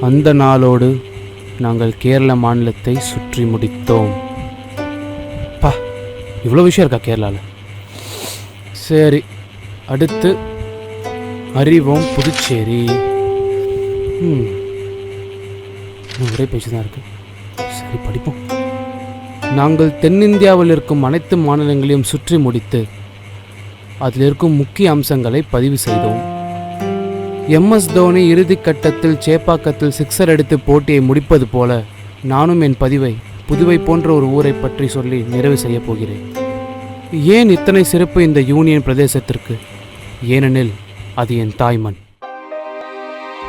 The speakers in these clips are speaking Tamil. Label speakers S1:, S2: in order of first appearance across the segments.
S1: அந்த நாளோடு நாங்கள் கேரள மாநிலத்தை சுற்றி முடித்தோம். பா, இவ்வளோ விஷயம் இருக்கா கேரளாவில்? சரி, அடுத்து அறிவோம் புதுச்சேரி. ஒரே பேச்சு தான் இருக்கு. சரி, படிப்போம். நாங்கள் தென்னிந்தியாவில் இருக்கும் அனைத்து மாநிலங்களையும் சுற்றி முடித்து அதில் இருக்கும் முக்கிய அம்சங்களை பதிவு செய்தோம். MS தோனி இறுதிக்கட்டத்தில் சேப்பாக்கத்தில் 6 அடித்து போட்டியை முடிப்பது போல நானும் என் பதிவை புதுவை போன்ற ஒரு ஊரை பற்றி சொல்லி நிறைவு செய்யப் போகிறேன். ஏன் இத்தனை சிறப்பு இந்த யூனியன் பிரதேசத்திற்கு? ஏனெனில் அது என் தாய்மண்.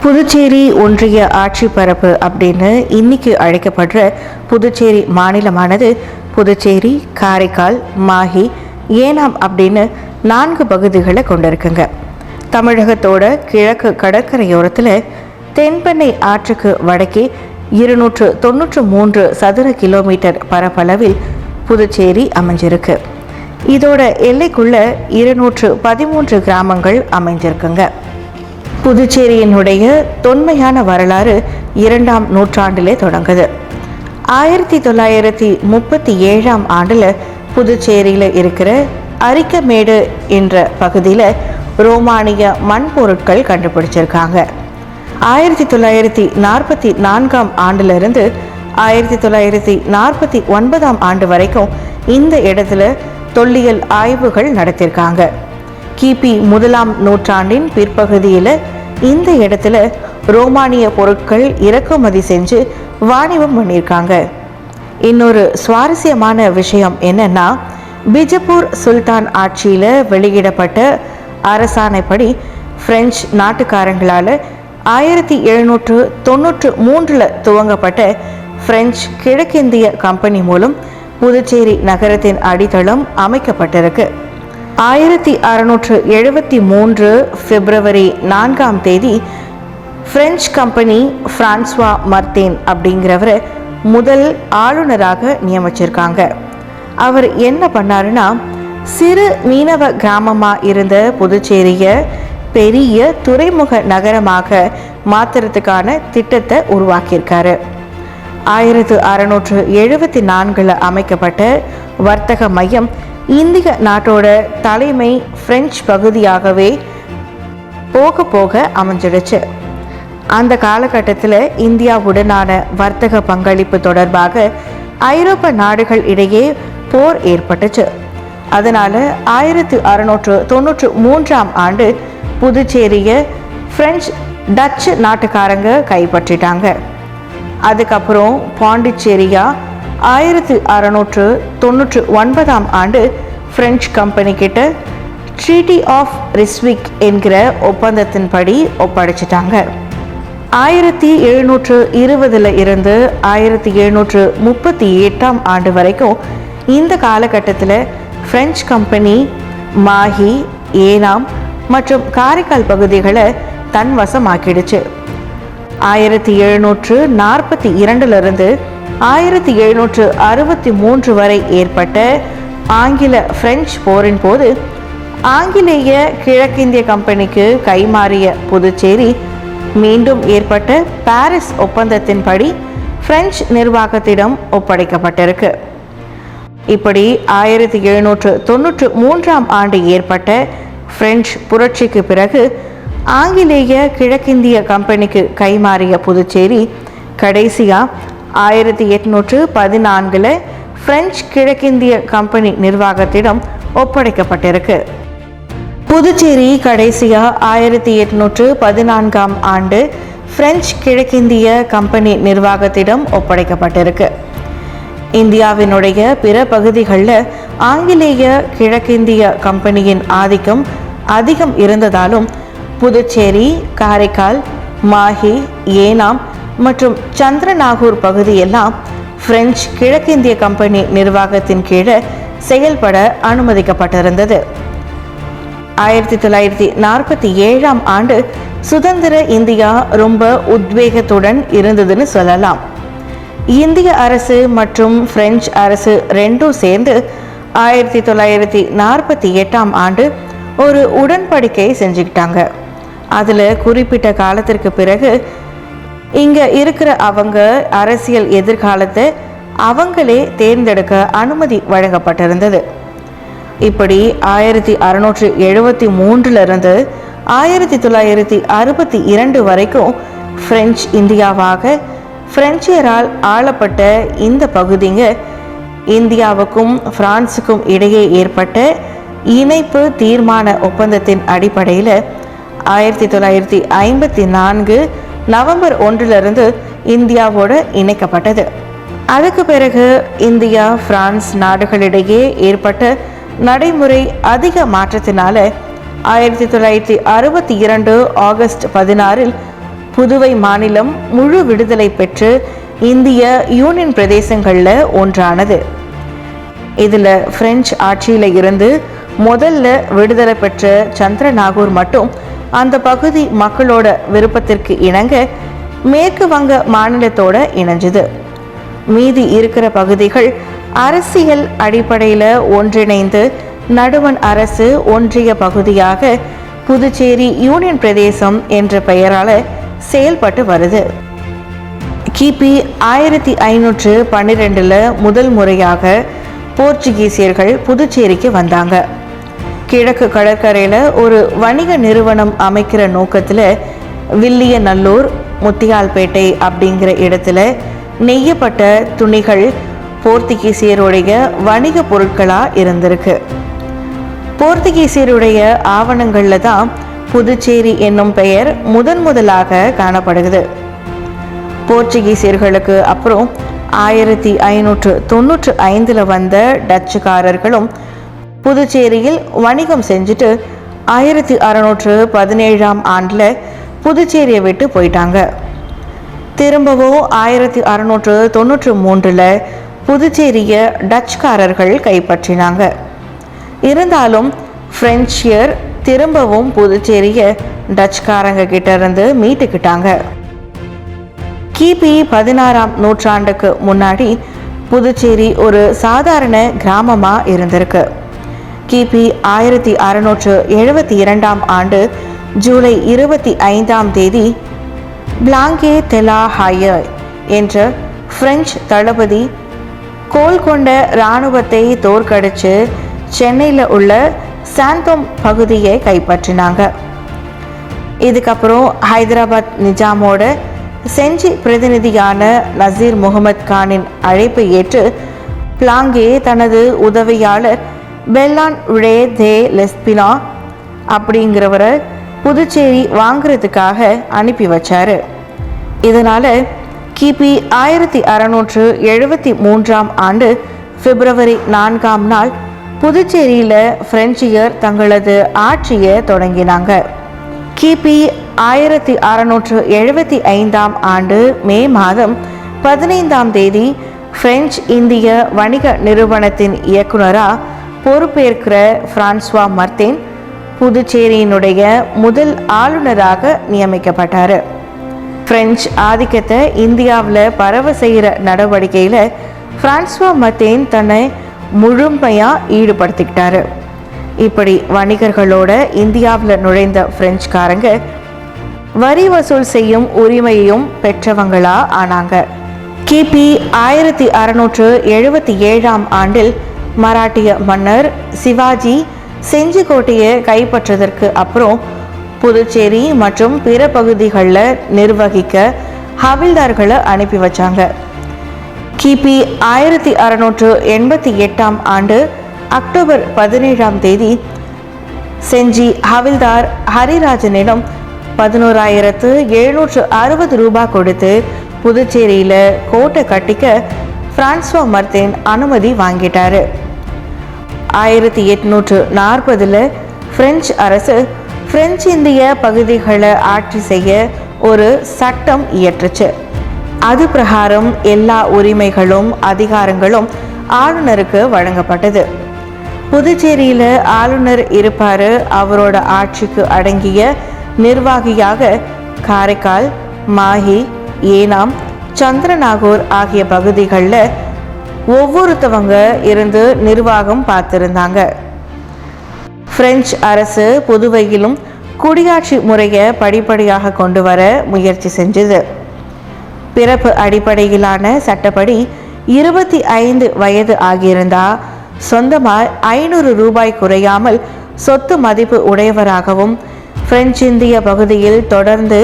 S2: புதுச்சேரி ஒன்றிய ஆட்சி பரப்பு அப்படின்னு இன்னைக்கு அழைக்கப்படுற புதுச்சேரி மாநிலமானது புதுச்சேரி, காரைக்கால், மாஹி, ஏனாம் அப்படின்னு 4 பகுதிகளை கொண்டிருக்குங்க. தமிழகத்தோட கிழக்கு கடற்கரையோரத்தில் தென்பெண்ணை ஆற்றுக்கு வடக்கே 293 சதுர கிலோமீட்டர் பரப்பளவில் புதுச்சேரி அமைஞ்சிருக்கு. இதோட எல்லைக்குள்ள 213 கிராமங்கள் அமைஞ்சிருக்குங்க. புதுச்சேரியினுடைய தொன்மையான வரலாறு 2ஆம் நூற்றாண்டிலே தொடங்குது. 1937ஆம் ஆண்டில் புதுச்சேரியில் இருக்கிற அரிக்கமேடு என்ற பகுதியில் ரோமானிய மண் பொருட்கள் கண்டுபிடிச்சிருக்காங்க. 1944ஆம் ஆண்டிலிருந்து 1949ஆம் ஆண்டு வரைக்கும் இந்த இடத்துல தொல்லியல் ஆய்வுகள் நடத்தியிருக்காங்க. கிபி 1ஆம் நூற்றாண்டின் பிற்பகுதியில் இந்த இடத்துல ரோமானிய பொருட்கள் இறக்குமதி செஞ்சு வாணிபம் பண்ணியிருக்காங்க. இன்னொரு சுவாரஸ்யமான விஷயம் என்னன்னா, பிஜப்பூர் சுல்தான் ஆட்சியில் வெளியிடப்பட்ட அரசாணைப்படி பிரெஞ்சு நாட்டுக்காரங்களால் 1793 துவங்கப்பட்ட பிரெஞ்சு கிழக்கிந்திய கம்பெனி மூலம் புதுச்சேரி நகரத்தின் அடித்தளம் அமைக்கப்பட்டிருக்கு. 1673 பிப்ரவரி 4ஆம் தேதி பிரெஞ்சு கம்பெனி பிரான்சுவா மர்த்தேன் அப்படிங்கிறவரை முதல் ஆளுநராக நியமிச்சிருக்காங்க. அவர் என்ன பண்ணாருன்னா, சிறு மீனவ கிராமமாக இருந்த புதுச்சேரியை பெரிய துறைமுக நகரமாக மாற்றுறதுக்கான திட்டத்தை உருவாக்கியிருக்காரு. 1674 அமைக்கப்பட்ட வர்த்தக மையம் இந்திய நாட்டோட தலைமை பிரெஞ்சு பகுதியாகவே போக போக அமைஞ்சிடுச்சு. அந்த காலகட்டத்தில் இந்தியாவுடனான வர்த்தக பங்களிப்பு தொடர்பாக ஐரோப்பா நாடுகள் இடையே போர் ஏற்பட்டுச்சு. அதனால் 1693ஆம் ஆண்டு புதுச்சேரியை பிரெஞ்சு டச்சு நாட்டுக்காரங்க கைப்பற்றிட்டாங்க. அதுக்கப்புறம் பாண்டிச்சேரியா 1699ஆம் ஆண்டு பிரெஞ்சு கம்பெனி கிட்ட ட்ரீட்டி ஆஃப் ரிஸ்விக் என்கிற ஒப்பந்தத்தின்படி ஒப்படைச்சிட்டாங்க. 1720 இருந்து 1738ஆம் ஆண்டு வரைக்கும் இந்த காலகட்டத்தில் பிரெஞ்சு கம்பெனி மாஹி, ஏனாம் மற்றும் காரைக்கால் பகுதிகளை தன்வசமாக்கிடுச்சு. 1742 இருந்து 1763 வரை ஏற்பட்ட ஆங்கில பிரெஞ்சு போரின் போது ஆங்கிலேய கிழக்கிந்திய கம்பெனிக்கு கைமாறிய புதுச்சேரி மீண்டும் ஏற்பட்ட பாரிஸ் ஒப்பந்தத்தின்படி பிரெஞ்சு நிர்வாகத்திடம் ஒப்படைக்கப்பட்டிருக்கு. இப்படி 1793ஆம் ஆண்டு ஏற்பட்ட பிரெஞ்சு புரட்சிக்கு பிறகு ஆங்கிலேய கிழக்கிந்திய கம்பெனிக்கு கைமாறிய புதுச்சேரி கடைசியா 1814 பிரெஞ்சு கிழக்கிந்திய கம்பெனி நிர்வாகத்திடம் ஒப்படைக்கப்பட்டிருக்கு. புதுச்சேரி கடைசியா 1814ஆம் ஆண்டு பிரெஞ்சு கிழக்கிந்திய கம்பெனி நிர்வாகத்திடம் ஒப்படைக்கப்பட்டிருக்கு. இந்தியாவினுடைய பிற பகுதிகளில் ஆங்கிலேய கிழக்கிந்திய கம்பெனியின் ஆதிக்கம் அதிகம் இருந்ததாலும் புதுச்சேரி, காரைக்கால், மாஹி, ஏனாம் மற்றும் சந்திரநாகூர் பகுதியெல்லாம் பிரெஞ்சு கிழக்கிந்திய கம்பெனி நிர்வாகத்தின் கீழே செயல்பட அனுமதிக்கப்பட்டிருந்தது. 1947ஆம் ஆண்டு சுதந்திர இந்தியா ரொம்ப உத்வேகத்துடன் இருந்ததுன்னு சொல்லலாம். இந்திய அரசு மற்றும் பிரெஞ்சு அரசு ரெண்டும் சேர்ந்து 1948ஆம் ஆண்டு ஒரு உடன்படிக்கை செஞ்சுக்கிட்டாங்க. அதில் குறிப்பிட்ட காலத்திற்கு பிறகு இங்க இருக்கிற அவங்க அரசியல் எதிர்காலத்தை அவங்களே தேர்ந்தெடுக்க அனுமதி வழங்கப்பட்டிருந்தது. இப்படி 1673 இருந்து 1962 வரைக்கும் பிரெஞ்சு இந்தியாவாக பிரெஞ்சியரால் ஆளப்பட்ட இந்த பகுதிங்க இந்தியாவுக்கும் பிரான்சுக்கும் இடையே ஏற்பட்ட இணைப்பு தீர்மான ஒப்பந்தத்தின் அடிப்படையில் 1954 நவம்பர் 1 இந்தியாவோடு இணைக்கப்பட்டது. அதுக்கு பிறகு இந்தியா பிரான்ஸ் நாடுகளிடையே ஏற்பட்ட நடைமுறை அதிக மாற்றத்தினால 1962 ஆகஸ்ட் 16 புதுவை மாநிலம் முழு விடுதலை பெற்று இந்திய யூனியன் பிரதேசங்களில் ஒன்றானது. இதில் பிரெஞ்சு ஆட்சியில் இருந்து முதல்ல விடுதலை பெற்ற சந்திரநாகூர் மட்டும் அந்த பகுதி மக்களோட விருப்பத்திற்கு இணங்க மேற்கு வங்க மாநிலத்தோட இணைஞ்சது. மீதி இருக்கிற பகுதிகள் அரசியல் அடிப்படையில் ஒன்றிணைந்து நடுவண் அரசு ஒன்றிய பகுதியாக புதுச்சேரி யூனியன் பிரதேசம் என்ற பெயரால் செயல்பட்டு வருது. கிபி 1512 முதல் முறையாக போர்ச்சுகீசியர்கள் புதுச்சேரிக்கு வந்தாங்க. கிழக்கு கடற்கரையில் ஒரு வணிக நிறுவனம் அமைக்கிற நோக்கத்தில் வில்லியநல்லூர், முத்தியால்பேட்டை அப்படிங்கிற இடத்துல நெய்யப்பட்ட துணிகள் போர்த்துகீசியருடைய வணிக பொருட்களாக இருந்திருக்கு. போர்த்துகீசியருடைய ஆவணங்களில் தான் புதுச்சேரி என்னும் பெயர் முதலாக காணப்படுகிறது. போர்ச்சுகீசியர்களுக்கு அப்புறம் 1595 வந்த டச்சுக்காரர்களும் புதுச்சேரியில் வணிகம் செஞ்சுட்டு 1617 புதுச்சேரியை விட்டு போயிட்டாங்க. திரும்பவும் 1693 புதுச்சேரியை டச்சுக்காரர்கள் கைப்பற்றினாங்க. இருந்தாலும் பிரெஞ்சியர் திரும்பவும் புதுச்சேரியை டச்சுக்காரங்க கிட்ட இருந்து மீட்டுக்கிட்டாங்க. கிபி 16ஆம் நூற்றாண்டுக்கு முன்னாடி புதுச்சேரி ஒரு சாதாரண கிராமமா இருந்திருக்கு. கிபி 1672 ஜூலை 25 பிளாங்கே தெலா ஹாயர் என்ற பிரெஞ்சு தளபதி கோல் கொண்ட இராணுவத்தை தோற்கடிச்சு சென்னையில் உள்ள சாந்தோம் பகுதியை கைப்பற்றினாங்க. இதுக்கப்புறம் ஹைதராபாத் நிஜாமோட செஞ்சி பிரதிநிதியான நசீர் முகமது கானின் அழைப்பை ஏற்று பிளாங்கே தனது உதவியாளர் பெல்லான் உழே தே லெஸ்பினா அப்படிங்கிறவரை புதுச்சேரி வாங்கிறதுக்காக அனுப்பி வச்சாரு. இதனால கிபி 1673 பிப்ரவரி 4 புதுச்சேரியில் பிரெஞ்சியர் தங்களது ஆட்சியை தொடங்கினாங்க. கிபி 1675 மே மாதம் 15 பிரெஞ்சு இந்திய வணிக நிறுவனத்தின் இயக்குனராக பொறுப்பேற்கிற பிரான்சுவா மர்த்தேன் புதுச்சேரியினுடைய முதல் ஆளுநராக நியமிக்கப்பட்டார். பிரெஞ்சு ஆதிக்கத்தை இந்தியாவில் பரவ செய்கிற நடவடிக்கையில் பிரான்சுவா மர்த்தேன் தன்னை முழுமையாக ஈடுபடுத்திக்கிட்டாரு. இப்படி வணிகர்களோட இந்தியாவில் நுழைந்த பிரெஞ்சுக்காரங்க வரி வசூல் செய்யும் உரிமையையும் பெற்றவங்களா ஆனாங்க. கிபி 1677 மராட்டிய மன்னர் சிவாஜி செஞ்சிக்கோட்டையை கைப்பற்றதற்கு அப்புறம் புதுச்சேரி மற்றும் பிற பகுதிகளில் நிர்வகிக்க ஹவில்தார்களை அனுப்பி வச்சாங்க. கிபி 1688 அக்டோபர் 17 செஞ்சி ஹவில்தார் ஹரிராஜனிடம் 11,760 ரூபாய் கொடுத்து புதுச்சேரியில் கோட்டை கட்டிக்க பிரான்சுவா மர்த்தேன் அனுமதி வாங்கிட்டாரு. 1840 பிரெஞ்சு அரசு பிரெஞ்சு இந்திய பகுதிகளை ஆட்சி செய்ய ஒரு சட்டம் இயற்றுச்சு. அது பிரகாரம் எல்லா உரிமைகளும் அதிகாரங்களும் ஆளுநருக்கு வழங்கப்பட்டது. புதுச்சேரியில் ஆளுநர் இருப்பாரு. அவரோட ஆட்சிக்கு அடங்கிய நிர்வாகியாக காரைக்கால், மாஹி, ஏனாம், சந்திரநாகூர் ஆகிய பகுதிகளில் ஒவ்வொருத்தவங்க இருந்து நிர்வாகம் பார்த்திருந்தாங்க. பிரெஞ்சு அரசு புதுவையிலும் குடியாட்சி முறையை படிப்படியாக கொண்டு வர முயற்சி செஞ்சது. பிறப்பு அடிப்படையிலான சட்டப்படி 25 வயது ஆகியிருந்தா சொந்தமாய் 500 ரூபாய் குறையாமல் சொத்து மதிப்பு உடையவராகவும் பிரெஞ்சு இந்திய பகுதியில் தொடர்ந்து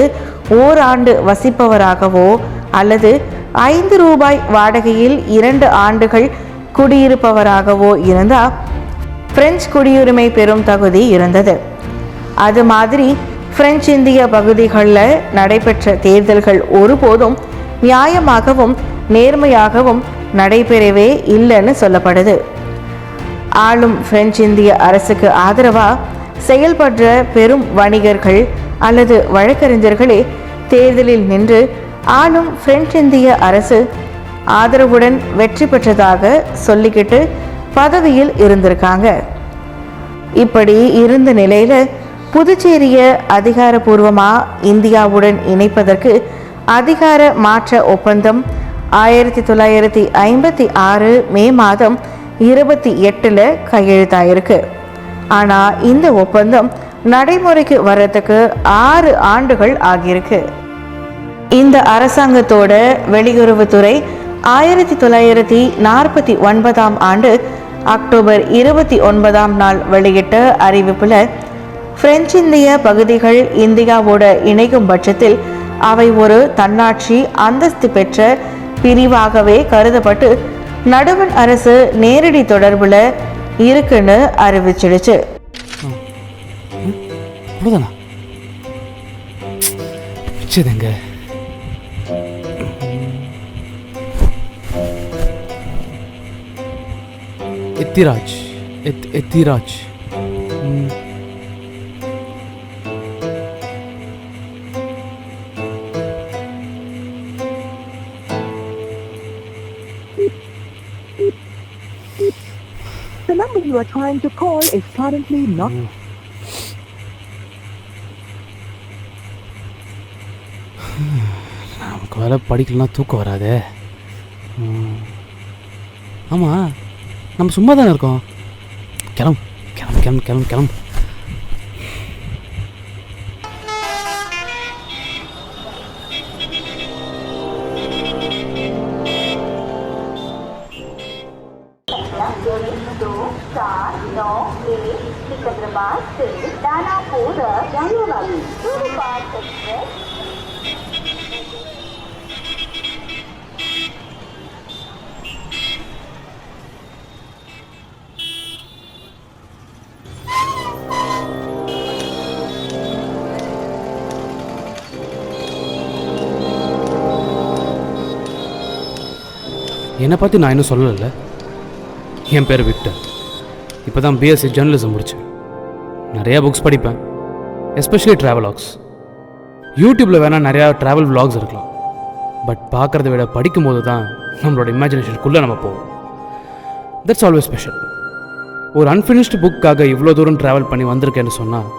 S2: ஓராண்டு வசிப்பவராகவோ அல்லது 5 ரூபாய் வாடகையில் 2 ஆண்டுகள் குடியிருப்பவராகவோ இருந்தால் பிரெஞ்சு குடியுரிமை பெறும் தகுதி இருந்தது. அது மாதிரி பிரெஞ்சு இந்திய பகுதிகளில் நடைபெற்ற தேர்தல்கள் ஒருபோதும் நியாயமாகவும் நேர்மையாகவும் நடைபெறவே இல்லைன்னு சொல்லப்படுது. ஆளும் பிரெஞ்சு இந்திய அரசுக்கு ஆதரவாக செயல்படுற பெரும் வணிகர்கள் அல்லது வழக்கறிஞர்களே தேர்தலில் நின்று ஆளும் பிரெஞ்சு இந்திய அரசு ஆதரவுடன் வெற்றி பெற்றதாக சொல்லிக்கிட்டு பதவியில் இருந்திருக்காங்க. இப்படி இருந்த நிலையில புதுச்சேரியை அதிகாரப்பூர்வமாக இந்தியாவுடன் இணைப்பதற்கு அதிகார மாற்ற ஒப்பந்தம் 1956 மே மாதம் 28 கையெழுத்தாயிருக்கு. ஆனால் இந்த ஒப்பந்தம் நடைமுறைக்கு வர்றதுக்கு 6 ஆண்டுகள் ஆகியிருக்கு. இந்த அரசாங்கத்தோட வெளியுறவுத்துறை 1949 ஆண்டு அக்டோபர் 29 நாள் வெளியிட்ட அறிவிப்புல பிரெஞ்சு இந்திய பகுதிகள் இந்தியாவோட இணைக்கும் பட்சத்தில் அவை ஒரு தன்னாட்சி அந்தஸ்து பெற்ற பிரிவாகவே கருதப்பட்டு நடுவண் அரசு நேரடி தொடர்புல இருக்குன்னு அறிவிச்சிடுச்சு.
S1: Ethiraj
S3: The number you are trying to call is currently not.
S1: நமக்கு வேலை படிக்கலாம் தூக்கம் வராதே. ஆமாம், நம்ம சும்மா தானே இருக்கோம். கிளம்பு கிளம்பு கிளம்பு கிளம்பு கிளம்பு. என்னை பற்றி நான் இன்னும் சொல்லலை. என் பேர் விக்டர். இப்போ தான் பிஎஸ்சி ஜேர்னலிசம் முடித்தேன். நிறையா புக்ஸ் படிப்பேன், எஸ்பெஷலி ட்ராவலாக்ஸ். யூடியூப்பில் வேணால் நிறையா ட்ராவல் விலாக்ஸ் இருக்கலாம். பட் பார்க்குறத விட படிக்கும்போது தான் நம்மளோட இமேஜினேஷனுக்குள்ளே நம்ம போவோம். That's always special. ஒரு அன்ஃபினிஷ்டு புக்காக இவ்வளோ தூரம் ட்ராவல் பண்ணி வந்திருக்கேன்னு சொன்னால்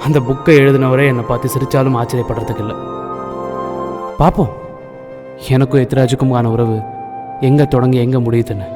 S1: அந்த புக்கை எழுதினவரே என்னை பார்த்து சிரித்தாலும் ஆச்சரியப்படுறதுக்கு இல்லை. பார்ப்போம் எனக்கும் எத்திராஜுக்குமான உறவு எங்கே தொடங்கி எங்கே முடியுதுன்னு.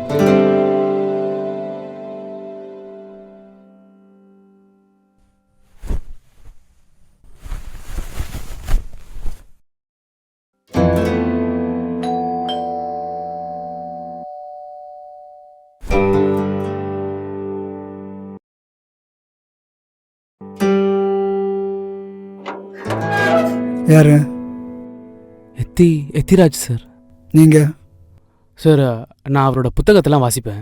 S4: யாரு?
S1: எத்திராஜ் சார்.
S4: நீங்கள்?
S1: சார், நான் அவரோட புத்தகத்தெல்லாம் வாசிப்பேன்.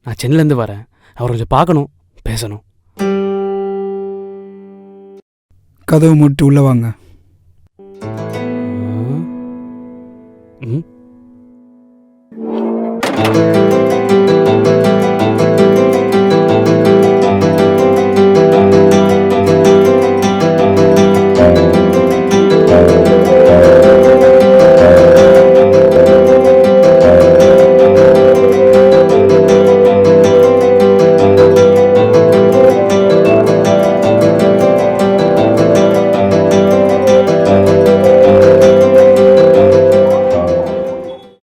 S1: நான் சென்னையிலேருந்து வரேன். அவர் கொஞ்சம் பார்க்கணும், பேசணும்.
S4: கதவு மூட்டு உள்ள வாங்க.
S1: ம்